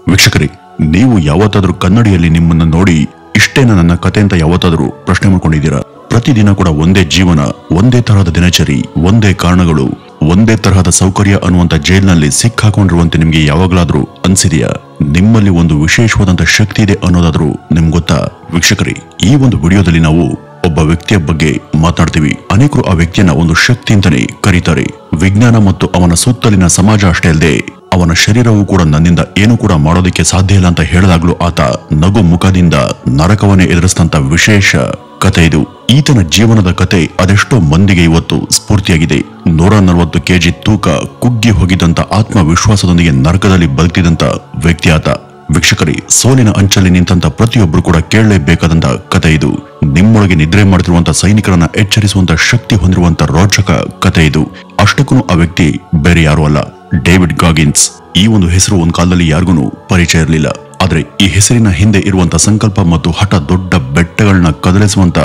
ವೀಕ್ಷಕರೇ, ನೀವು ಯಾವತ್ತಾದ್ರೂ ಕನ್ನಡಿಯಲ್ಲಿ ನಿಮ್ಮನ್ನ ನೋಡಿ ಇಷ್ಟೇನ ನನ್ನ ಕತೆ ಅಂತ ಯಾವತ್ತಾದ್ರೂ ಪ್ರಶ್ನೆ ಮಾಡ್ಕೊಂಡಿದ್ದೀರಾ? ಪ್ರತಿದಿನ ಕೂಡ ಒಂದೇ ಜೀವನ, ಒಂದೇ ತರಹದ ದಿನಚರಿ, ಒಂದೇ ಕಾರಣಗಳು, ಒಂದೇ ತರಹದ ಸೌಕರ್ಯ ಅನ್ನುವಂತ ಜೈಲ್ನಲ್ಲಿ ಸಿಕ್ಕಾಕೊಂಡಿರುವಂತೆ ನಿಮ್ಗೆ ಯಾವಾಗ್ಲಾದ್ರೂ ಅನ್ಸಿದೆಯಾ? ನಿಮ್ಮಲ್ಲಿ ಒಂದು ವಿಶೇಷವಾದಂತ ಶಕ್ತಿ ಇದೆ ಅನ್ನೋದಾದ್ರೂ ನಿಮ್ಗೆ ಗೊತ್ತಾ? ವೀಕ್ಷಕರೇ, ಈ ಒಂದು ವಿಡಿಯೋದಲ್ಲಿ ನಾವು ಒಬ್ಬ ವ್ಯಕ್ತಿಯ ಬಗ್ಗೆ ಮಾತನಾಡ್ತೀವಿ. ಅನೇಕರು ಆ ವ್ಯಕ್ತಿಯನ್ನ ಒಂದು ಶಕ್ತಿ ಅಂತಾನೆ ಕರೀತಾರೆ. ವಿಜ್ಞಾನ ಮತ್ತು ಅವನ ಸುತ್ತಲಿನ ಸಮಾಜ ಅಷ್ಟೇ ಅಲ್ಲದೆ ಅವನ ಶರೀರವೂ ಕೂಡ ನನ್ನಿಂದ ಏನು ಕೂಡ ಮಾಡೋದಕ್ಕೆ ಸಾಧ್ಯ ಇಲ್ಲ ಅಂತ ಹೇಳಿದಾಗ್ಲೂ ಆತ ನಗು ಮುಖದಿಂದ ನರಕವನ್ನೇ ಎದುರಿಸಿದಂತ ವಿಶೇಷ ಕತೆ ಇದು. ಈತನ ಜೀವನದ ಕತೆ ಅದೆಷ್ಟೋ ಮಂದಿಗೆ ಇವತ್ತು ಸ್ಫೂರ್ತಿಯಾಗಿದೆ. 140 ಕೆಜಿ ತೂಕ, ಕುಗ್ಗಿ ಹೋಗಿದ್ದಂತ ಆತ್ಮವಿಶ್ವಾಸದೊಂದಿಗೆ ನರಕದಲ್ಲಿ ಬದುಕಿದಂತ ವ್ಯಕ್ತಿ ಆತ. ವೀಕ್ಷಕರೇ, ಸೋಲಿನ ಅಂಚಲ್ಲಿ ನಿಂತಂತ ಪ್ರತಿಯೊಬ್ಬರು ಕೂಡ ಕೇಳಲೇಬೇಕಾದಂತ ಕತೆ ಇದು. ನಿಮ್ಮೊಳಗೆ ನಿದ್ರೆ ಮಾಡ್ತಿರುವಂತ ಸೈನಿಕರನ್ನ ಎಚ್ಚರಿಸುವಂತ ಶಕ್ತಿ ಹೊಂದಿರುವಂತ ರೋಚಕ ಕತೆ ಇದು. ಅಷ್ಟಕ್ಕೂ ಆ ವ್ಯಕ್ತಿ ಬೇರೆ ಯಾರು ಅಲ್ಲ, ಡೇವಿಡ್ ಗಾಗಿನ್ಸ್. ಈ ಒಂದು ಹೆಸರು ಒಂದ್ ಕಾಲದಲ್ಲಿ ಯಾರಿಗೂ ಪರಿಚಯ ಇರಲಿಲ್ಲ. ಆದ್ರೆ ಈ ಹೆಸರಿನ ಹಿಂದೆ ಇರುವಂತ ಸಂಕಲ್ಪ ಮತ್ತು ಹಠ ದೊಡ್ಡ ಬೆಟ್ಟಗಳನ್ನ ಕದಲಿಸುವಂತ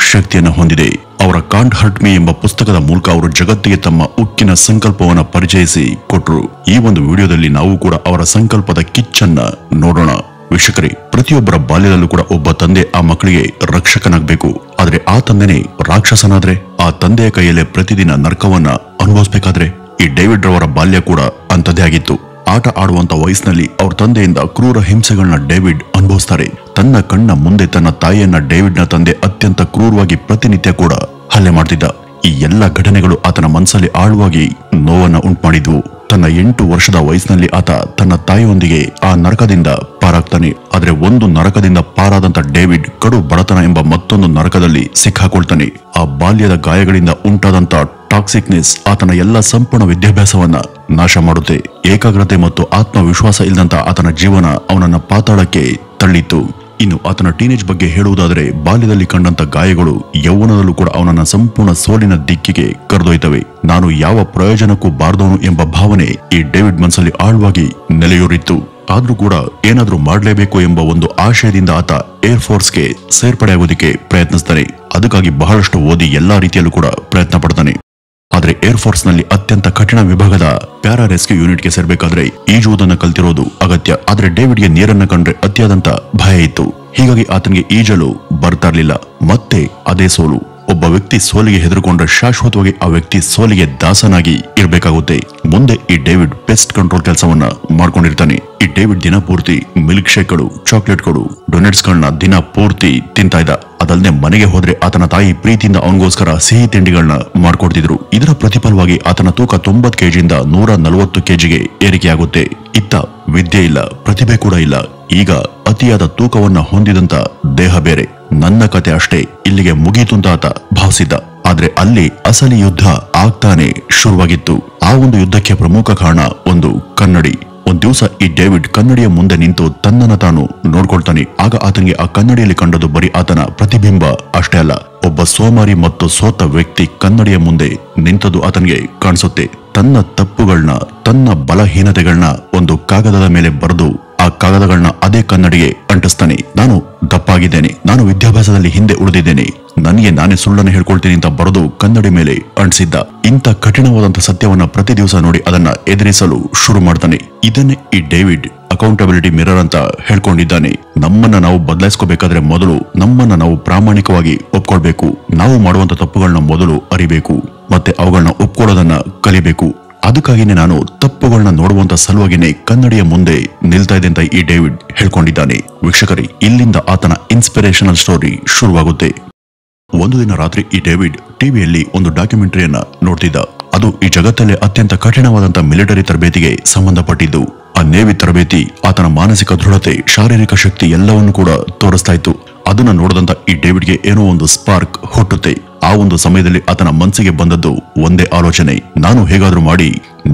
ಶಕ್ತಿಯನ್ನ ಹೊಂದಿದೆ. ಅವರ ಕಾಂಟ್ ಹರ್ಟ್ ಮೀ ಎಂಬ ಪುಸ್ತಕದ ಮೂಲಕ ಅವರು ಜಗತ್ತಿಗೆ ತಮ್ಮ ಉಕ್ಕಿನ ಸಂಕಲ್ಪವನ್ನ ಪರಿಚಯಿಸಿ ಕೊಟ್ರು. ಈ ಒಂದು ವಿಡಿಯೋದಲ್ಲಿ ನಾವು ಕೂಡ ಅವರ ಸಂಕಲ್ಪದ ಕಿಚ್ಚನ್ನ ನೋಡೋಣ. ವೀಕ್ಷಕರೇ, ಪ್ರತಿಯೊಬ್ಬರ ಬಾಲ್ಯದಲ್ಲೂ ಕೂಡ ಒಬ್ಬ ತಂದೆ ಆ ಮಕ್ಕಳಿಗೆ ರಕ್ಷಕನಾಗಬೇಕು. ಆದ್ರೆ ಆ ತಂದೆನೇ ರಾಕ್ಷಸನಾದ್ರೆ, ಆ ತಂದೆಯ ಕೈಯಲ್ಲೇ ಪ್ರತಿದಿನ ನರಕವನ್ನ ಅನುಭವಿಸಬೇಕಾದ್ರೆ, ಈ ಡೇವಿಡ್ ರವರ ಬಾಲ್ಯ ಕೂಡ ಅಂತದೇ ಆಗಿತ್ತು. ಆಟ ಆಡುವಂತ ವಯಸ್ಸಿನಲ್ಲಿ ಅವ್ರ ತಂದೆಯಿಂದ ಕ್ರೂರ ಹಿಂಸೆಗಳನ್ನ ಡೇವಿಡ್ ಅನುಭವಿಸ್ತಾರೆ. ತನ್ನ ಕಣ್ಣ ಮುಂದೆ ತನ್ನ ತಾಯಿಯನ್ನ ಡೇವಿಡ್ ನ ತಂದೆ ಅತ್ಯಂತ ಕ್ರೂರವಾಗಿ ಪ್ರತಿನಿತ್ಯ ಕೂಡ ಹಲ್ಲೆ ಮಾಡ್ತಿದ್ದ. ಈ ಎಲ್ಲ ಘಟನೆಗಳು ಆತನ ಮನಸ್ಸಲ್ಲಿ ಆಳವಾಗಿ ನೋವನ್ನ ಉಂಟುಮಾಡಿದ್ವು. ತನ್ನ 8 ವರ್ಷದ ವಯಸ್ಸಿನಲ್ಲಿ ಆತ ತನ್ನ ತಾಯಿಯೊಂದಿಗೆ ಆ ನರಕದಿಂದ ಪಾರಾಗ್ತಾನೆ. ಆದ್ರೆ ಒಂದು ನರಕದಿಂದ ಪಾರಾದಂತ ಡೇವಿಡ್ ಕಡು ಬಡತನ ಎಂಬ ಮತ್ತೊಂದು ನರಕದಲ್ಲಿ ಸಿಕ್ಕಾಕೊಳ್ತಾನೆ. ಆ ಬಾಲ್ಯದ ಗಾಯಗಳಿಂದ ಉಂಟಾದಂತ ಟಾಕ್ಸಿಕ್ನೆಸ್ ಆತನ ಎಲ್ಲ ಸಂಪೂರ್ಣ ವಿದ್ಯಾಭ್ಯಾಸವನ್ನ ನಾಶ ಮಾಡುತ್ತೆ. ಏಕಾಗ್ರತೆ ಮತ್ತು ಆತ್ಮವಿಶ್ವಾಸ ಇಲ್ಲದಂತ ಆತನ ಜೀವನ ಅವನನ್ನ ಪಾತಾಳಕ್ಕೆ ತಳ್ಳಿತ್ತು. ಇನ್ನು ಆತನ ಟೀನೇಜ್ ಬಗ್ಗೆ ಹೇಳುವುದಾದರೆ, ಬಾಲ್ಯದಲ್ಲಿ ಕಂಡಂತ ಗಾಯಗಳು ಯೌವನದಲ್ಲೂ ಕೂಡ ಅವನನ್ನ ಸಂಪೂರ್ಣ ಸೋಲಿನ ದಿಕ್ಕಿಗೆ ಕರೆದೊಯ್ತವೆ. ನಾನು ಯಾವ ಪ್ರಯೋಜನಕ್ಕೂ ಬಾರದವನು ಎಂಬ ಭಾವನೆ ಈ ಡೇವಿಡ್ ಮನಸ್ಸಲ್ಲಿ ಆಳವಾಗಿ ನೆಲೆಯೂರಿತ್ತು. ಆದ್ರೂ ಕೂಡ ಏನಾದ್ರೂ ಮಾಡಲೇಬೇಕು ಎಂಬ ಒಂದು ಆಶಯದಿಂದ ಆತ ಏರ್ ಫೋರ್ಸ್ಗೆ ಸೇರ್ಪಡೆಯಾಗೋದಕ್ಕೆ ಪ್ರಯತ್ನಿಸ್ತಾನೆ. ಅದಕ್ಕಾಗಿ ಬಹಳಷ್ಟು ಓದಿ ಎಲ್ಲಾ ರೀತಿಯಲ್ಲೂ ಕೂಡ ಪ್ರಯತ್ನ ಪಡ್ತಾನೆ. ಆದ್ರೆ ಏರ್ ಫೋರ್ಸ್ ನಲ್ಲಿ ಅತ್ಯಂತ ಕಠಿಣ ವಿಭಾಗದ ಪ್ಯಾರಾ ರೆಸ್ಕ್ಯೂ ಯೂನಿಟ್ಗೆ ಸೇರ್ಬೇಕಾದ್ರೆ ಈಜುವುದನ್ನ ಕಲ್ತಿರೋದು ಅಗತ್ಯ. ಆದ್ರೆ ಡೇವಿಡ್ಗೆ ನೀರನ್ನ ಕಂಡ್ರೆ ಅತಿಯಾದಂತ ಭಯ ಇತ್ತು. ಹೀಗಾಗಿ ಆತನಿಗೆ ಈಜಲು ಬರ್ತಾ ಇರ್ಲಿಲ್ಲ. ಮತ್ತೆ ಅದೇ ಸೋಲು. ಒಬ್ಬ ವ್ಯಕ್ತಿ ಸೋಲಿಗೆ ಹೆದರ್ಕೊಂಡ್ರೆ ಶಾಶ್ವತವಾಗಿ ಆ ವ್ಯಕ್ತಿ ಸೋಲಿಗೆ ದಾಸನಾಗಿ ಇರ್ಬೇಕಾಗುತ್ತೆ. ಮುಂದೆ ಈ ಡೇವಿಡ್ ಪೆಸ್ಟ್ ಕಂಟ್ರೋಲ್ ಕೆಲಸವನ್ನ ಮಾಡ್ಕೊಂಡಿರ್ತಾನೆ. ಈ ಡೇವಿಡ್ ದಿನ ಪೂರ್ತಿ ಮಿಲ್ಕ್ ಶೇಕ್ಗಳು, ಚಾಕ್ಲೇಟ್ಗಳು, ಡೊನೆಟ್ಸ್ ಗಳನ್ನ ದಿನ ಪೂರ್ತಿ ತಿಂತಾ ಇದ್ದ. ಅದಲ್ಲದೆ ಮನೆಗೆ ಹೋದ್ರೆ ಆತನ ತಾಯಿ ಪ್ರೀತಿಯಿಂದ ಅವನಿಗೋಸ್ಕರ ಸಿಹಿ ತಿಂಡಿಗಳನ್ನ ಮಾಡ್ಕೊಡ್ತಿದ್ರು. ಇದರ ಪ್ರತಿಫಲವಾಗಿ ಆತನ ತೂಕ 90 ಕೆಜಿಯಿಂದ 140 ಕೆಜಿಗೆ ಏರಿಕೆಯಾಗುತ್ತೆ. ಇತ್ತ ವಿದ್ಯೆ ಇಲ್ಲ, ಪ್ರತಿಭೆ ಕೂಡ ಇಲ್ಲ. ಈಗ ಅತಿಯಾದ ತೂಕವನ್ನ ಹೊಂದಿದಂತ ದೇಹ ಬೇರೆ. ನನ್ನ ಕತೆ ಅಷ್ಟೇ ಇಲ್ಲಿಗೆ ಮುಗೀತು ಅಂತ ಆತ ಭಾವಿಸಿದ್ದ. ಆದ್ರೆ ಅಲ್ಲಿ ಅಸಲಿ ಯುದ್ಧ ಆಗ್ತಾನೆ ಶುರುವಾಗಿತ್ತು. ಆ ಒಂದು ಯುದ್ಧಕ್ಕೆ ಪ್ರಮುಖ ಕಾರಣ ಒಂದು ಕನ್ನಡಿ. ಒಂದ್ ದಿವಸ ಈ ಡೇವಿಡ್ ಕನ್ನಡಿಯ ಮುಂದೆ ನಿಂತು ತನ್ನನ್ನ ತಾನು ನೋಡ್ಕೊಳ್ತಾನೆ. ಆಗ ಆತನಿಗೆ ಆ ಕನ್ನಡಿಯಲ್ಲಿ ಕಂಡದ್ದು ಬರೀ ಆತನ ಪ್ರತಿಬಿಂಬ ಅಷ್ಟೇ ಅಲ್ಲ, ಒಬ್ಬ ಸೋಮಾರಿ ಮತ್ತು ಸೋತ ವ್ಯಕ್ತಿ ಕನ್ನಡಿಯ ಮುಂದೆ ನಿಂತದ್ದು ಆತನಿಗೆ ಕಾಣಿಸುತ್ತೆ. ತನ್ನ ತಪ್ಪುಗಳನ್ನ, ತನ್ನ ಬಲಹೀನತೆಗಳನ್ನ ಒಂದು ಕಾಗದದ ಮೇಲೆ ಬರೆದು ಆ ಕಾಗದಗಳನ್ನ ಅದೇ ಕನ್ನಡಿಗೆ ಅಂಟಿಸ್ತಾನೆ. ನಾನು ದಪ್ಪಾಗಿದ್ದೇನೆ, ನಾನು ವಿದ್ಯಾಭ್ಯಾಸದಲ್ಲಿ ಹಿಂದೆ ಉಳಿದಿದ್ದೇನೆ, ನನಗೆ ನಾನೇ ಸುಳ್ಳನ್ನು ಹೇಳ್ಕೊಳ್ತೀನಿ ಅಂತ ಬರೆದು ಕನ್ನಡಿ ಮೇಲೆ ಅಂಟಿಸಿದ್ದ. ಇಂಥ ಕಠಿಣವಾದಂತ ಸತ್ಯವನ್ನ ಪ್ರತಿ ದಿವಸ ನೋಡಿ ಅದನ್ನ ಎದುರಿಸಲು ಶುರು ಮಾಡ್ತಾನೆ. ಇದನ್ನೇ ಈ ಡೇವಿಡ್ ಅಕೌಂಟಬಿಲಿಟಿ ಮಿರರ್ ಅಂತ ಹೇಳ್ಕೊಂಡಿದ್ದಾನೆ. ನಮ್ಮನ್ನ ನಾವು ಬದಲಾಯಿಸ್ಕೋಬೇಕಾದ್ರೆ ಮೊದಲು ನಮ್ಮನ್ನ ನಾವು ಪ್ರಾಮಾಣಿಕವಾಗಿ ಒಪ್ಕೊಳ್ಬೇಕು. ನಾವು ಮಾಡುವಂತ ತಪ್ಪುಗಳನ್ನ ಮೊದಲು ಅರಿಬೇಕು, ಮತ್ತೆ ಅವುಗಳನ್ನ ಒಪ್ಕೊಳ್ಳೋದನ್ನ ಕಲಿಬೇಕು. ಅದಕ್ಕಾಗಿನೇ ನಾನು ತಪ್ಪುಗಳನ್ನ ನೋಡುವಂತ ಸಲುವಾಗಿನೇ ಕನ್ನಡಿಯ ಮುಂದೆ ನಿಲ್ತಾ ಇದೆ ಅಂತ ಈ ಡೇವಿಡ್ ಹೇಳ್ಕೊಂಡಿದ್ದಾನೆ. ವೀಕ್ಷಕರೇ, ಇಲ್ಲಿಂದ ಆತನ ಇನ್ಸ್ಪಿರೇಷನಲ್ ಸ್ಟೋರಿ ಶುರುವಾಗುತ್ತೆ. ಒಂದು ದಿನ ರಾತ್ರಿ ಈ ಡೇವಿಡ್ ಟಿವಿಯಲ್ಲಿ ಒಂದು ಡಾಕ್ಯುಮೆಂಟರಿಯನ್ನ ನೋಡ್ತಿದ್ದ. ಅದು ಈ ಜಗತ್ತಲ್ಲೇ ಅತ್ಯಂತ ಕಠಿಣವಾದಂತ ಮಿಲಿಟರಿ ತರಬೇತಿಗೆ ಸಂಬಂಧಪಟ್ಟಿದ್ದು. ಆ ನೇವಿ ತರಬೇತಿ ಆತನ ಮಾನಸಿಕ ದೃಢತೆ, ಶಾರೀರಿಕ ಶಕ್ತಿ ಎಲ್ಲವನ್ನೂ ಕೂಡ ತೋರಿಸ್ತಾ ಇತ್ತು. ಅದನ್ನ ನೋಡಿದಂತ ಈ ಡೇವಿಡ್ಗೆ ಏನೋ ಒಂದು ಸ್ಪಾರ್ಕ್ ಹುಟ್ಟುತ್ತೆ. ಆ ಒಂದು ಸಮಯದಲ್ಲಿ ಆತನ ಮನಸ್ಸಿಗೆ ಬಂದದ್ದು ಒಂದೇ ಆಲೋಚನೆ, ನಾನು ಹೇಗಾದ್ರೂ ಮಾಡಿ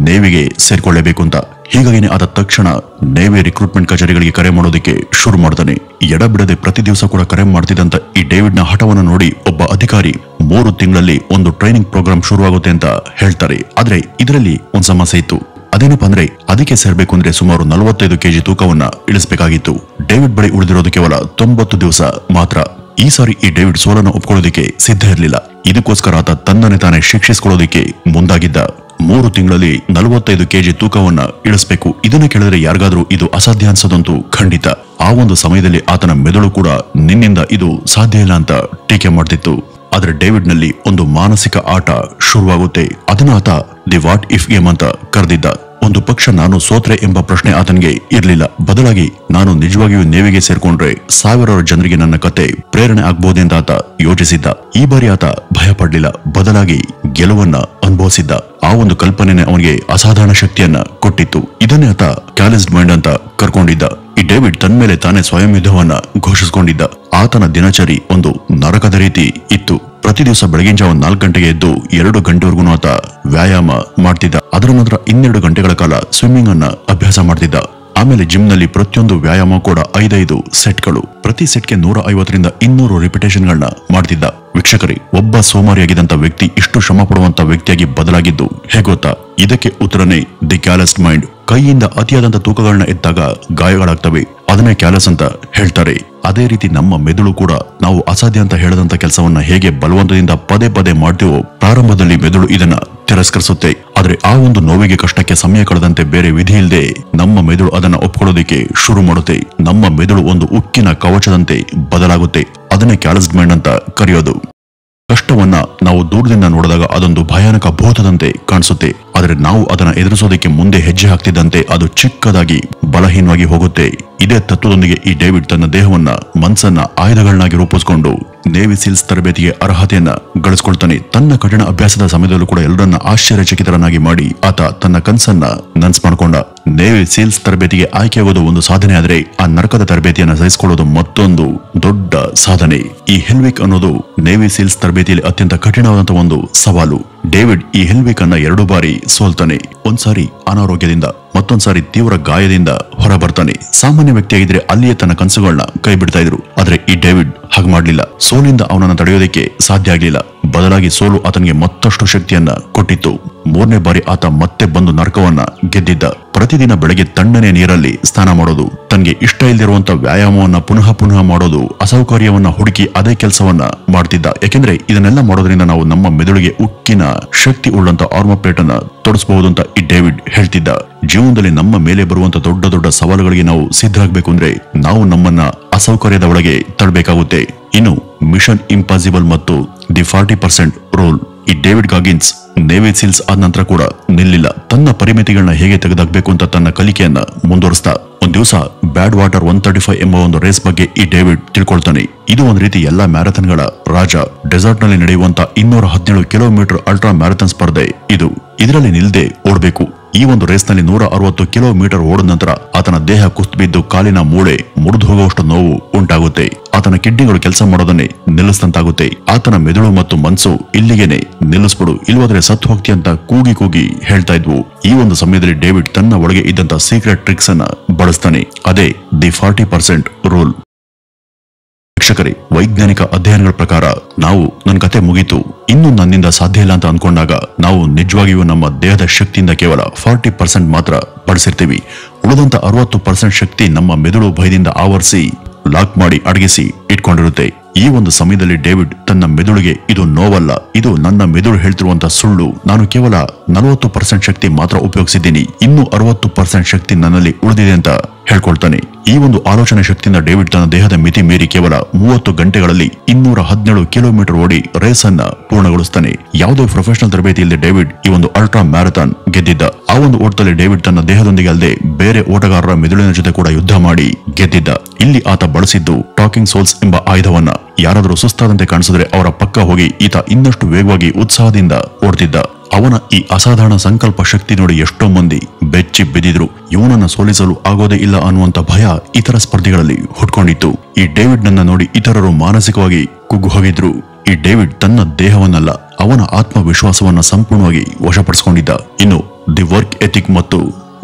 ನೇವಿಗೆ ಸೇರ್ಕೊಳ್ಳೇಬೇಕು ಅಂತ. ಹೀಗಾಗಿನೇ ಆತ ತಕ್ಷಣ ನೇವಿ ರಿಕ್ರೂಟ್ಮೆಂಟ್ ಕಚೇರಿಗಳಿಗೆ ಕರೆ ಮಾಡೋದಕ್ಕೆ ಶುರು ಮಾಡ್ತಾನೆ. ಎಡಬಿಡದೆ ಪ್ರತಿ ದಿವಸ ಕೂಡ ಕರೆ ಮಾಡ್ತಿದ್ದಂತ ಈ ಡೇವಿಡ್ ನ ಹಠವನ್ನು ನೋಡಿ ಒಬ್ಬ ಅಧಿಕಾರಿ 3 ತಿಂಗಳಲ್ಲಿ ಒಂದು ಟ್ರೈನಿಂಗ್ ಪ್ರೋಗ್ರಾಮ್ ಶುರುವಾಗುತ್ತೆ ಅಂತ ಹೇಳ್ತಾರೆ. ಆದ್ರೆ ಇದರಲ್ಲಿ ಒಂದ್ ಸಮಸ್ಯೆ ಇತ್ತು. ಅದೇನಪ್ಪ ಅಂದ್ರೆ, ಅದಕ್ಕೆ ಸೇರ್ಬೇಕು ಅಂದ್ರೆ ಸುಮಾರು 45 ಕೆಜಿ ತೂಕವನ್ನ ಇಳಿಸಬೇಕಾಗಿತ್ತು. ಡೇವಿಡ್ ಬಳಿ ಉಳಿದಿರೋದು ಕೇವಲ 90 ದಿವಸ ಮಾತ್ರ. ಈ ಸಾರಿ ಈ ಡೇವಿಡ್ ಸೋಲನ್ನು ಒಪ್ಕೊಳ್ಳೋದಕ್ಕೆ ಸಿದ್ಧ ಇರಲಿಲ್ಲ. ಇದಕ್ಕೋಸ್ಕರ ಆತ ತನ್ನನ್ನೇ ತಾನೇ ಶಿಕ್ಷಿಸಿಕೊಳ್ಳೋದಕ್ಕೆ ಮುಂದಾಗಿದ್ದ. 3 ತಿಂಗಳಲ್ಲಿ 45 ಕೆಜಿ ತೂಕವನ್ನ ಇಳಿಸಬೇಕು. ಇದನ್ನ ಕೇಳಿದ್ರೆ ಯಾರಿಗಾದ್ರೂ ಇದು ಅಸಾಧ್ಯ ಅನ್ಸೋದಂತೂ ಖಂಡಿತ. ಆ ಒಂದು ಸಮಯದಲ್ಲಿ ಆತನ ಮೆದುಳು ಕೂಡ ನಿನ್ನಿಂದ ಇದು ಸಾಧ್ಯ ಇಲ್ಲ ಅಂತ ಟೀಕೆ ಮಾಡ್ತಿತ್ತು. ಆದ್ರೆ ಡೇವಿಡ್ ನಲ್ಲಿ ಒಂದು ಮಾನಸಿಕ ಆಟ ಶುರುವಾಗುತ್ತೆ. ಅದನ್ನ ಆತ ದಿ ವಾಟ್ ಇಫ್ ಗೇಮ್ ಅಂತ ಕರೆದಿದ್ದ. ಒಂದು ಪಕ್ಷ ನಾನು ಸೋತ್ರೆ ಎಂಬ ಪ್ರಶ್ನೆ ಆತನಿಗೆ ಇರಲಿಲ್ಲ. ಬದಲಾಗಿ ನಾನು ನಿಜವಾಗಿಯೂ ನೇವಿಗೆ ಸೇರ್ಕೊಂಡ್ರೆ ಸಾವಿರಾರು ಜನರಿಗೆ ನನ್ನ ಕತೆ ಪ್ರೇರಣೆ ಆಗ್ಬಹುದೆಂದು ಆತ ಯೋಚಿಸಿದ್ದ. ಈ ಬಾರಿ ಆತ ಭಯ ಪಡ್ಲಿಲ್ಲ, ಬದಲಾಗಿ ಗೆಲುವನ್ನ ಅನುಭವಿಸಿದ್ದ. ಆ ಒಂದು ಕಲ್ಪನೆನೇ ಅವನಿಗೆ ಅಸಾಧಾರಣ ಶಕ್ತಿಯನ್ನ ಕೊಟ್ಟಿತ್ತು. ಇದನ್ನೇ ಆತ ಕ್ಯಾಲಿಸ್ಡ್ ಮೈಂಡ್ ಅಂತ ಕರ್ಕೊಂಡಿದ್ದ. ಈ ಡೇವಿಡ್ ತನ್ನ ಮೇಲೆ ತಾನೇ ಸ್ವಯಂ ಯುದ್ಧವನ್ನ ಘೋಷಿಸಿಕೊಂಡಿದ್ದ. ಆತನ ದಿನಚರಿ ಒಂದು ನರಕದ ರೀತಿ ಇತ್ತು. ಪ್ರತಿ ದಿವಸ ಬೆಳಗಿನ ಜಾವ 4 ಗಂಟೆಗೆ ಎದ್ದು 2 ಗಂಟೆವರೆಗೂ ಆತ ವ್ಯಾಯಾಮ ಮಾಡ್ತಿದ್ದ. ಅದರ ನಂತರ 12 ಗಂಟೆಗಳ ಕಾಲ ಸ್ವಿಮ್ಮಿಂಗ್ ಅನ್ನ ಅಭ್ಯಾಸ ಮಾಡ್ತಿದ್ದ. ಆಮೇಲೆ ಜಿಮ್ ನಲ್ಲಿ ಪ್ರತಿಯೊಂದು ವ್ಯಾಯಾಮ ಕೂಡ 5 ಸೆಟ್ಗಳು. ಪ್ರತಿ ಸೆಟ್ಗೆ 150 ರಿಂದ 200 ರಿಪಿಟೇಷನ್ ಗಳನ್ನ ಮಾಡ್ತಿದ್ದ. ವೀಕ್ಷಕರೇ, ಒಬ್ಬ ಸೋಮಾರಿಯಾಗಿದ್ದಂತ ವ್ಯಕ್ತಿ ಇಷ್ಟು ಶ್ರಮ ಪಡುವಂತ ವ್ಯಕ್ತಿಯಾಗಿ ಬದಲಾಗಿದ್ದು ಹೇಗೊತ್ತಾ? ಇದಕ್ಕೆ ಉತ್ತರನೇ ದಿ ಕ್ಯಾಲಸ್ಡ್ ಮೈಂಡ್. ಕೈಯಿಂದ ಅತಿಯಾದಂತ ತೂಕಗಳನ್ನ ಎತ್ತಾಗ ಗಾಯಗಳಾಗ್ತವೆ, ಅದನ್ನೇ ಕ್ಯಾಲಸ್ ಅಂತ ಹೇಳ್ತಾರೆ. ಅದೇ ರೀತಿ ನಮ್ಮ ಮೆದುಳು ಕೂಡ ನಾವು ಅಸಾಧ್ಯ ಅಂತ ಹೇಳದಂತ ಕೆಲಸವನ್ನ ಹೇಗೆ ಬಲವಂತದಿಂದ ಪದೇ ಪದೇ ಮಾಡ್ತೀವೋ, ಪ್ರಾರಂಭದಲ್ಲಿ ಮೆದುಳು ಇದನ್ನ ತಿರಸ್ಕರಿಸುತ್ತೆ. ಆದ್ರೆ ಆ ಒಂದು ನೋವಿಗೆ ಕಷ್ಟಕ್ಕೆ ಸಮಯ ಕಳೆದಂತೆ ಬೇರೆ ವಿಧಿ ಇಲ್ಲದೆ ನಮ್ಮ ಮೆದುಳು ಅದನ್ನ ಒಪ್ಕೊಳ್ಳೋದಿಕ್ಕೆ ಶುರು ಮಾಡುತ್ತೆ. ನಮ್ಮ ಮೆದುಳು ಒಂದು ಉಕ್ಕಿನ ಕವಚದಂತೆ ಬದಲಾಗುತ್ತೆ. ಅದನ್ನೇ ಕ್ಯಾಲಸ್ಡ್ ಮೈಂಡ್ ಅಂತ ಕರೆಯೋದು. ಕಷ್ಟವನ್ನ ನಾವು ದೂರದಿಂದ ನೋಡಿದಾಗ ಅದೊಂದು ಭಯಾನಕ ಭೂತದಂತೆ ಕಾಣಿಸುತ್ತೆ. ಆದರೆ ನಾವು ಅದನ್ನ ಎದುರಿಸೋದಕ್ಕೆ ಮುಂದೆ ಹೆಜ್ಜೆ ಹಾಕ್ತಿದ್ದಂತೆ ಅದು ಚಿಕ್ಕದಾಗಿ ಬಲಹೀನವಾಗಿ ಹೋಗುತ್ತೆ. ಇದೇ ತತ್ವದೊಂದಿಗೆ ಈ ಡೇವಿಡ್ ತನ್ನ ದೇಹವನ್ನ ಮನಸ್ಸನ್ನ ಆಯುಧಗಳನ್ನಾಗಿ ರೂಪಿಸಿಕೊಂಡು ನೇವಿ ಸೀಲ್ಸ್ ತರಬೇತಿಗೆ ಅರ್ಹತೆಯನ್ನ ಗಳಿಸ್ಕೊಳ್ತಾನೆ. ತನ್ನ ಕಠಿಣ ಅಭ್ಯಾಸದ ಸಮಯದಲ್ಲೂ ಕೂಡ ಎಲ್ಲರನ್ನ ಆಶ್ಚರ್ಯಚಕಿತರನ್ನಾಗಿ ಮಾಡಿ ಆತ ತನ್ನ ಕನಸನ್ನ ನನ್ಸ್ ಮಾಡ್ಕೊಂಡ. ನೇವಿ ಸೀಲ್ಸ್ ತರಬೇತಿಗೆ ಆಯ್ಕೆಯಾಗೋದು ಒಂದು ಸಾಧನೆ ಆದ್ರೆ ಆ ನರಕದ ತರಬೇತಿಯನ್ನ ಸಹಿಸಿಕೊಳ್ಳೋದು ಮತ್ತೊಂದು ದೊಡ್ಡ ಸಾಧನೆ. ಈ ಹೆಲ್ವಿಕ್ ಅನ್ನೋದು ನೇವಿ ಸೀಲ್ಸ್ ತರಬೇತಿಯಲ್ಲಿ ಅತ್ಯಂತ ಕಠಿಣವಾದಂತಹ ಒಂದು ಸವಾಲು. ಡೇವಿಡ್ ಈ ಹೆಲ್ವಿಕ್ ಅನ್ನ 2 ಬಾರಿ ಸೋಲ್ತಾನೆ. ಒಂದ್ಸಾರಿ ಅನಾರೋಗ್ಯದಿಂದ, ಮತ್ತೊಂದ್ಸಾರಿ ತೀವ್ರ ಗಾಯದಿಂದ ಹೊರ ಬರ್ತಾನೆ. ಸಾಮಾನ್ಯ ವ್ಯಕ್ತಿಯಾಗಿದ್ರೆ ಅಲ್ಲಿಯೇ ತನ್ನ ಕನಸುಗಳನ್ನ ಕೈ ಬಿಡ್ತಾ ಇದ್ರು. ಆದ್ರೆ ಈ ಡೇವಿಡ್ ಹಾಗೆ ಮಾಡ್ಲಿಲ್ಲ. ಸೋಲಿಂದ ಅವನನ್ನ ತಡೆಯೋದಕ್ಕೆ ಸಾಧ್ಯ ಆಗ್ಲಿಲ್ಲ. ಬದಲಾಗಿ ಸೋಲು ಆತನಿಗೆ ಮತ್ತಷ್ಟು ಶಕ್ತಿಯನ್ನ ಕೊಟ್ಟಿತ್ತು. 3ನೇ ಬಾರಿ ಆತ ಮತ್ತೆ ಬಂದು ನರಕವನ್ನ ಗೆದ್ದಿದ್ದ. ಪ್ರತಿದಿನ ಬೆಳಗ್ಗೆ ತಣ್ಣನೆ ನೀರಲ್ಲಿ ಸ್ನಾನ ಮಾಡೋದು, ತನ್ಗೆ ಇಷ್ಟ ಇಲ್ದಿರುವಂತ ವ್ಯಾಯಾಮವನ್ನ ಪುನಃ ಪುನಃ ಮಾಡೋದು, ಅಸೌಕರ್ಯವನ್ನ ಹುಡುಕಿ ಅದೇ ಕೆಲಸವನ್ನ ಮಾಡ್ತಿದ್ದ. ಯಾಕೆಂದ್ರೆ ಇದನ್ನೆಲ್ಲ ಮಾಡೋದ್ರಿಂದ ನಾವು ನಮ್ಮ ಮೆದುಳಿಗೆ ಉಕ್ಕಿನ ಶಕ್ತಿ ಉಳ್ಳಂತ ಆರ್ಮರ್ ಪ್ಲೇಟ್ ಅನ್ನ ತೊಡಸ್ಬಹುದು ಅಂತ ಈ ಡೇವಿಡ್ ಹೇಳ್ತಿದ್ದ. ಜೀವನದಲ್ಲಿ ನಮ್ಮ ಮೇಲೆ ಬರುವಂತ ದೊಡ್ಡ ದೊಡ್ಡ ಸವಾಲುಗಳಿಗೆ ನಾವು ಸಿದ್ಧರಾಗಬೇಕು ಅಂದ್ರೆ ನಾವು ನಮ್ಮನ್ನ ಅಸೌಕರ್ಯದ ಒಳಗೆ ತಳ್ಳಬೇಕಾಗುತ್ತೆ. ಇನ್ನು ಮಿಷನ್ ಇಂಪಾಸಿಬಲ್ ಮತ್ತು ದಿ 40% ರೂಲ್. ಈ ಡೇವಿಡ್ ಗಾಗಿನ್ಸ್ ನೇವಿ ಸೀಲ್ಸ್ ಆದ ನಂತರ ಕೂಡ ನಿಲ್ಲಿಲ್ಲ. ತನ್ನ ಪರಿಮಿತಿಗಳನ್ನ ಹೇಗೆ ತೆಗೆದಾಕ್ಬೇಕು ಅಂತ ತನ್ನ ಕಲಿಕೆಯನ್ನ ಮುಂದುವರಿಸ್ತಾ. ಒಂದ್ ದಿವಸ ಬ್ಯಾಡ್ ವಾಟರ್ 135 ಎಂಬ ಒಂದು ರೇಸ್ ಬಗ್ಗೆ ಈ ಡೇವಿಡ್ ತಿಳ್ಕೊಳ್ತಾನೆ. ಇದು ಒಂದ್ ರೀತಿ ಎಲ್ಲಾ ಮ್ಯಾರಥಾನ್ಗಳ ರಾಜ. ಡೆಸರ್ಟ್ ನಲ್ಲಿ ನಡೆಯುವಂತ 217 ಕಿಲೋಮೀಟರ್ ಅಲ್ಟ್ರಾ ಮ್ಯಾರಥಾನ್ ಸ್ಪರ್ಧೆ ಇದು. ಇದರಲ್ಲಿ ನಿಲ್ದೆ ಓಡಬೇಕು. ಈ ಒಂದು ರೇಸ್ ನಲ್ಲಿ 160 ಕಿಲೋಮೀಟರ್ ಓಡಿದ ನಂತರ ಆತನ ದೇಹ ಕುಸಿದು ಬಿದ್ದು ಕಾಲಿನ ಮೂಳೆ ಮುರಿದು ಹೋಗುವಷ್ಟು ನೋವು ಉಂಟಾಗುತ್ತೆ. ಆತನ ಕಿಡ್ನಿಗಳು ಕೆಲಸ ಮಾಡೋದನ್ನೇ ನಿಲ್ಲಿಸಿದಂತಾಗುತ್ತೆ. ಆತನ ಮೆದುಳು ಮತ್ತು ಮನಸ್ಸು ಇಲ್ಲಿಗೆನೆ ನಿಲ್ಲಿಸ್ಬಿಡು, ಇಲ್ವಾದ್ರೆ ಸತ್ತು ಹೋಗ್ತಿ ಅಂತ ಕೂಗಿ ಕೂಗಿ ಹೇಳ್ತಾ ಇದ್ವು. ಈ ಒಂದು ಸಮಯದಲ್ಲಿ ಡೇವಿಡ್ ತನ್ನ ಒಳಗೆ ಇದ್ದಂತ ಸೀಕ್ರೆಟ್ ಟ್ರಿಕ್ಸ್ ಅನ್ನ ಬಳಸ್ತಾನೆ. ಅದೇ ದಿ 40% ರೂಲ್. ವೀಕ್ಷಕರೇ, ವೈಜ್ಞಾನಿಕ ಅಧ್ಯಯನಗಳ ಪ್ರಕಾರ ನಾವು ನನ್ನ ಕತೆ ಮುಗೀತು, ಇನ್ನು ನನ್ನಿಂದ ಸಾಧ್ಯ ಇಲ್ಲ ಅಂತ ಅನ್ಕೊಂಡಾಗ ನಾವು ನಿಜವಾಗಿಯೂ ನಮ್ಮ ದೇಹದ ಶಕ್ತಿಯಿಂದ ಕೇವಲ 40% ಮಾತ್ರ ಬಳಸಿರ್ತೀವಿ. ಉಳಿದಂತ 60% ಶಕ್ತಿ ನಮ್ಮ ಮೆದುಳು ಭಯದಿಂದ ಆವರಿಸಿ ಲಾಕ್ ಮಾಡಿ ಅಡಗಿಸಿ ಇಟ್ಕೊಂಡಿರುತ್ತೆ. ಈ ಒಂದು ಸಮಯದಲ್ಲಿ ಡೇವಿಡ್ ತನ್ನ ಮೆದುಳಿಗೆ ಇದು ನೋವಲ್ಲ, ಇದು ನನ್ನ ಮೆದುಳು ಹೇಳ್ತಿರುವಂತ ಸುಳ್ಳು, ನಾನು ಕೇವಲ 40% ಶಕ್ತಿ ಮಾತ್ರ ಉಪಯೋಗಿಸಿದ್ದೀನಿ, ಇನ್ನು 60% ಶಕ್ತಿ ನನ್ನಲ್ಲಿ ಉಳಿದಿದೆ ಅಂತ ಹೇಳ್ಕೊಳ್ತಾನೆ. ಈ ಒಂದು ಆಲೋಚನೆ ಶಕ್ತಿಯಿಂದ ಡೇವಿಡ್ ತನ್ನ ದೇಹದ ಮಿತಿ ಮೀರಿ ಕೇವಲ 30 ಗಂಟೆಗಳಲ್ಲಿ 217 ಕಿಲೋಮೀಟರ್ ಓಡಿ ರೇಸ್ ಅನ್ನ ಪೂರ್ಣಗೊಳಿಸ್ತಾನೆ. ಯಾವುದೇ ಪ್ರೊಫೆಷನಲ್ ತರಬೇತಿ ಇಲ್ಲದೆ ಡೇವಿಡ್ ಈ ಒಂದು ಅಲ್ಟ್ರಾ ಮ್ಯಾರಥಾನ್ ಗೆದ್ದಿದ್ದ. ಆ ಒಂದು ಓಟದಲ್ಲಿ ಡೇವಿಡ್ ತನ್ನ ದೇಹದೊಂದಿಗೆ ಅಲ್ಲದೆ ಬೇರೆ ಓಟಗಾರರ ಮೆದುಳಿನ ಜೊತೆ ಕೂಡ ಯುದ್ಧ ಮಾಡಿ ಗೆದ್ದಿದ್ದ. ಇಲ್ಲಿ ಆತ ಬಳಸಿದ್ದು ಟಾಕಿಂಗ್ ಸೋಲ್ಸ್ ಎಂಬ ಆಯುಧವನ್ನ. ಯಾರಾದರೂ ಸುಸ್ತಾದಂತೆ ಕಾಣಿಸಿದ್ರೆ ಅವರ ಪಕ್ಕ ಹೋಗಿ ಈತ ಇನ್ನಷ್ಟು ವೇಗವಾಗಿ ಉತ್ಸಾಹದಿಂದ ಓಡ್ತಿದ್ದ. ಅವನ ಈ ಅಸಾಧಾರಣ ಸಂಕಲ್ಪ ಶಕ್ತಿ ನೋಡಿ ಎಷ್ಟೋ ಮಂದಿ ಬೆಚ್ಚಿ ಬಿದ್ದಿದ್ರು. ಇವನನ್ನ ಸೋಲಿಸಲು ಆಗೋದೇ ಇಲ್ಲ ಅನ್ನುವಂತ ಭಯ ಇತರ ಸ್ಪರ್ಧಿಗಳಲ್ಲಿ ಹುಟ್ಕೊಂಡಿತ್ತು. ಈ ಡೇವಿಡ್ ನನ್ನ ನೋಡಿ ಇತರರು ಮಾನಸಿಕವಾಗಿ ಕುಗ್ಗು ಹೋಗಿದ್ರು. ಈ ಡೇವಿಡ್ ತನ್ನ ದೇಹವನ್ನಲ್ಲ, ಅವನ ಆತ್ಮವಿಶ್ವಾಸವನ್ನ ಸಂಪೂರ್ಣವಾಗಿ ವಶಪಡಿಸಿಕೊಂಡಿದ್ದ. ಇನ್ನು ದಿ ವರ್ಕ್ ಎಥಿಕ್ ಮತ್ತು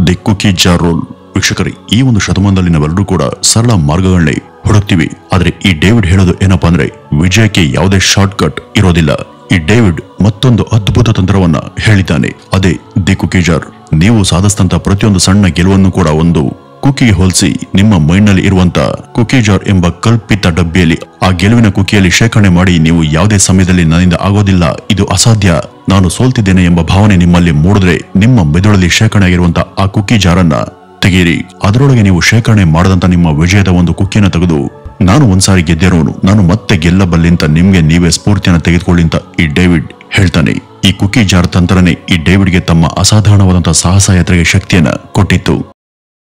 ದಿ ಕುಕಿ ಜಾರ್ ರೂಲ್. ವೀಕ್ಷಕರೇ, ಈ ಒಂದು ಶತಮಾನದಲ್ಲಿ ನಾವೆಲ್ಲರೂ ಕೂಡ ಸರಳ ಮಾರ್ಗಗಳನ್ನೇ ಹುಡುಕ್ತಿವಿ. ಆದ್ರೆ ಈ ಡೇವಿಡ್ ಹೇಳೋದು ಏನಪ್ಪಾ ಅಂದ್ರೆ ವಿಜಯಕ್ಕೆ ಯಾವುದೇ ಶಾರ್ಟ್ ಕಟ್ ಇರೋದಿಲ್ಲ. ಈ ಡೇವಿಡ್ ಮತ್ತೊಂದು ಅದ್ಭುತ ತಂತ್ರವನ್ನ ಹೇಳಿದ್ದಾನೆ. ಅದೇ ದಿ ಕುಕಿ ಜಾರ್. ನೀವು ಸಾಧಿಸಿದಂತ ಪ್ರತಿಯೊಂದು ಸಣ್ಣ ಗೆಲುವನ್ನು ಕೂಡ ಒಂದು ಕುಕಿಗೆ ಹೋಲಿಸಿ ನಿಮ್ಮ ಮೈಂಡ್ ನಲ್ಲಿ ಇರುವಂತ ಕುಕಿ ಜಾರ್ ಎಂಬ ಕಲ್ಪಿತ ಡಬ್ಬಿಯಲ್ಲಿ ಆ ಗೆಲುವಿನ ಕುಕಿಯಲ್ಲಿ ಶೇಖರಣೆ ಮಾಡಿ ನೀವು ಯಾವುದೇ ಸಮಯದಲ್ಲಿ ನನ್ನಿಂದ ಆಗೋದಿಲ್ಲ, ಇದು ಅಸಾಧ್ಯ ನಾನು ಸೋಲ್ತಿದ್ದೇನೆ ಎಂಬ ಭಾವನೆ ನಿಮ್ಮಲ್ಲಿ ಮೂಡಿದ್ರೆ ನಿಮ್ಮ ಮೆದುಳಲ್ಲಿ ಶೇಖರಣೆ ಆಗಿರುವಂತ ಆ ಕುಕ್ಕಿ ಜಾರನ್ನ ತೆಗೆಯಿರಿ. ಅದರೊಳಗೆ ನೀವು ಶೇಖರಣೆ ಮಾಡದಂತ ನಿಮ್ಮ ವಿಜಯದ ಒಂದು ಕುಕ್ಕಿನ ತೆಗೆದು, ನಾನು ಒಂದ್ಸಾರಿ ಗೆದ್ದಿರೋನು, ನಾನು ಮತ್ತೆ ಗೆಲ್ಲಬಲ್ಲೆ ಅಂತ ನಿಮ್ಗೆ ನೀವೇ ಸ್ಫೂರ್ತಿಯನ್ನು ತೆಗೆದುಕೊಳ್ಳಿ ಅಂತ ಈ ಡೇವಿಡ್ ಹೇಳ್ತಾನೆ. ಈ ಕುಕ್ಕಿ ಜಾರ್ ತಂತ್ರನೇ ಈ ಡೇವಿಡ್ಗೆ ತಮ್ಮ ಅಸಾಧಾರಣವಾದಂತಹ ಸಾಹಸ ಯಾತ್ರೆಗೆ ಶಕ್ತಿಯನ್ನ ಕೊಟ್ಟಿತ್ತು.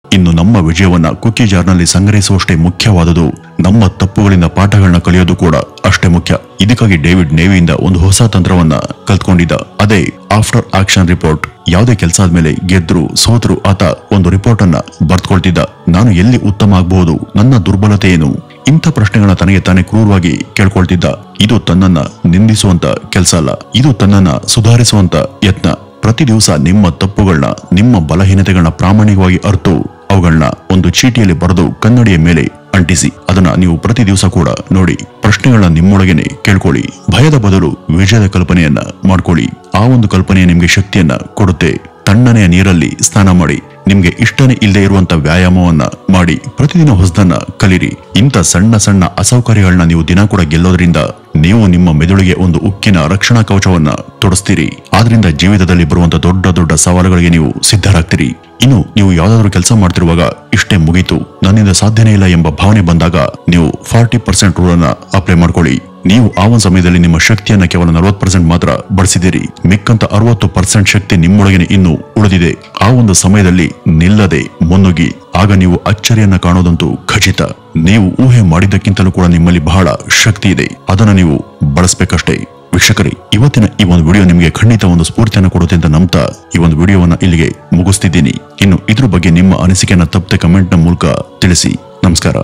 ಇನ್ನು ನಮ್ಮ ವಿಜಯವನ್ನ ಕುಕ್ಕಿ ಜಾರ್ನಲ್ಲಿ ಸಂಗ್ರಹಿಸುವಷ್ಟೇ ಮುಖ್ಯವಾದುದು ನಮ್ಮ ತಪ್ಪುಗಳಿಂದ ಪಾಠಗಳನ್ನ ಕಲಿಯೋದು ಕೂಡ ಅಷ್ಟೇ ಮುಖ್ಯ. ಇದಕ್ಕಾಗಿ ಡೇವಿಡ್ ನೇವಿಯಿಂದ ಒಂದು ಹೊಸ ತಂತ್ರವನ್ನ ಕಲ್ತ್ಕೊಂಡಿದ್ದ. ಅದೇ ಆಫ್ಟರ್ ಆಕ್ಷನ್ ರಿಪೋರ್ಟ್. ಯಾವುದೇ ಕೆಲಸ ಆದ್ಮೇಲೆ ಗೆದ್ರು ಸೋತರು ಆತ ಒಂದು ರಿಪೋರ್ಟ್ ಅನ್ನ ಬರ್ತ್ಕೊಳ್ತಿದ್ದ. ನಾನು ಎಲ್ಲಿ ಉತ್ತಮ ಆಗಬಹುದು, ನನ್ನ ದುರ್ಬಲತೆ ಏನು, ಇಂಥ ಪ್ರಶ್ನೆಗಳನ್ನ ತನಗೆ ತಾನೇ ಕ್ರೂರವಾಗಿ ಕೇಳ್ಕೊಳ್ತಿದ್ದ. ಇದು ತನ್ನನ್ನ ನಿಂದಿಸುವಂತ ಕೆಲಸ ಅಲ್ಲ, ಇದು ತನ್ನನ್ನ ಸುಧಾರಿಸುವಂತ ಯತ್ನ. ಪ್ರತಿ ದಿವಸ ನಿಮ್ಮ ತಪ್ಪುಗಳನ್ನ, ನಿಮ್ಮ ಬಲಹೀನತೆಗಳನ್ನ ಪ್ರಾಮಾಣಿಕವಾಗಿ ಅರ್ತು ಅವುಗಳನ್ನ ಒಂದು ಚೀಟಿಯಲ್ಲಿ ಬರೆದು ಕನ್ನಡಿಯ ಮೇಲೆ ಅಂಟಿಸಿ. ಅದನ್ನ ನೀವು ಪ್ರತಿ ದಿವಸ ಕೂಡ ನೋಡಿ. ಪ್ರಶ್ನೆಗಳನ್ನ ನಿಮ್ಮೊಳಗೇನೆ ಕೇಳ್ಕೊಳ್ಳಿ. ಭಯದ ಬದಲು ವಿಜಯದ ಕಲ್ಪನೆಯನ್ನ ಮಾಡ್ಕೊಳ್ಳಿ. ಆ ಒಂದು ಕಲ್ಪನೆ ನಿಮ್ಗೆ ಶಕ್ತಿಯನ್ನ ಕೊಡುತ್ತೆ. ತಣ್ಣನೆಯ ನೀರಲ್ಲಿ ಸ್ನಾನ ಮಾಡಿ, ನಿಮ್ಗೆ ಇಷ್ಟನೇ ಇಲ್ಲದೆ ಇರುವಂತ ವ್ಯಾಯಾಮವನ್ನ ಮಾಡಿ, ಪ್ರತಿದಿನ ಹೊಸದನ್ನ ಕಲಿರಿ. ಇಂಥ ಸಣ್ಣ ಸಣ್ಣ ಅಸೌಕರ್ಯಗಳನ್ನ ನೀವು ದಿನ ಕೂಡ ಗೆಲ್ಲೋದ್ರಿಂದ ನೀವು ನಿಮ್ಮ ಮೆದುಳಿಗೆ ಒಂದು ಉಕ್ಕಿನ ರಕ್ಷಣಾ ಕವಚವನ್ನ ತೊಡಸ್ತೀರಿ. ಆದ್ರಿಂದ ಜೀವಿತದಲ್ಲಿ ಬರುವಂತ ದೊಡ್ಡ ದೊಡ್ಡ ಸವಾಲುಗಳಿಗೆ ನೀವು ಸಿದ್ಧರಾಗ್ತೀರಿ. ಇನ್ನು ನೀವು ಯಾವ್ದಾದ್ರು ಕೆಲಸ ಮಾಡ್ತಿರುವಾಗ ಇಷ್ಟೇ ಮುಗೀತು, ನನ್ನಿಂದ ಸಾಧ್ಯನೇ ಇಲ್ಲ ಎಂಬ ಭಾವನೆ ಬಂದಾಗ ನೀವು 40% ರೂಲ್ ಅನ್ನ ಅಪ್ಲೈ ಮಾಡ್ಕೊಳ್ಳಿ. ನೀವು ಆ ಒಂದು ಸಮಯದಲ್ಲಿ ನಿಮ್ಮ ಶಕ್ತಿಯನ್ನ ಕೇವಲ 40% ಮಾತ್ರ ಬಳಸಿದಿರಿ. ಮಿಕ್ಕಂತ 60% ಶಕ್ತಿ ನಿಮ್ಮೊಳಗೇನೆ ಇನ್ನೂ ಉಳಿದಿದೆ. ಆ ಒಂದು ಸಮಯದಲ್ಲಿ ನಿಲ್ಲದೆ ಮುನ್ನುಗ್ಗಿ. ಆಗ ನೀವು ಅಚ್ಚರಿಯನ್ನ ಕಾಣೋದಂತೂ ಖಚಿತ. ನೀವು ಊಹೆ ಮಾಡಿದ್ದಕ್ಕಿಂತಲೂ ಕೂಡ ನಿಮ್ಮಲ್ಲಿ ಬಹಳ ಶಕ್ತಿ ಇದೆ. ಅದನ್ನ ನೀವು ಬಳಸಬೇಕಷ್ಟೇ. ವೀಕ್ಷಕರೇ, ಇವತ್ತಿನ ಈ ಒಂದು ವಿಡಿಯೋ ನಿಮಗೆ ಖಂಡಿತ ಒಂದು ಸ್ಫೂರ್ತಿಯನ್ನು ಕೊಡುತ್ತೆ ಅಂತ ನಂಬ್ತಾ ಈ ಒಂದು ವಿಡಿಯೋವನ್ನ ಇಲ್ಲಿಗೆ ಮುಗಿಸ್ತಿದ್ದೀನಿ. ಇನ್ನು ಇದ್ರ ಬಗ್ಗೆ ನಿಮ್ಮ ಅನಿಸಿಕೆಯನ್ನ ತಪ್ಪದೆ ಕಮೆಂಟ್ ನ ಮೂಲಕ ತಿಳಿಸಿ. ನಮಸ್ಕಾರ.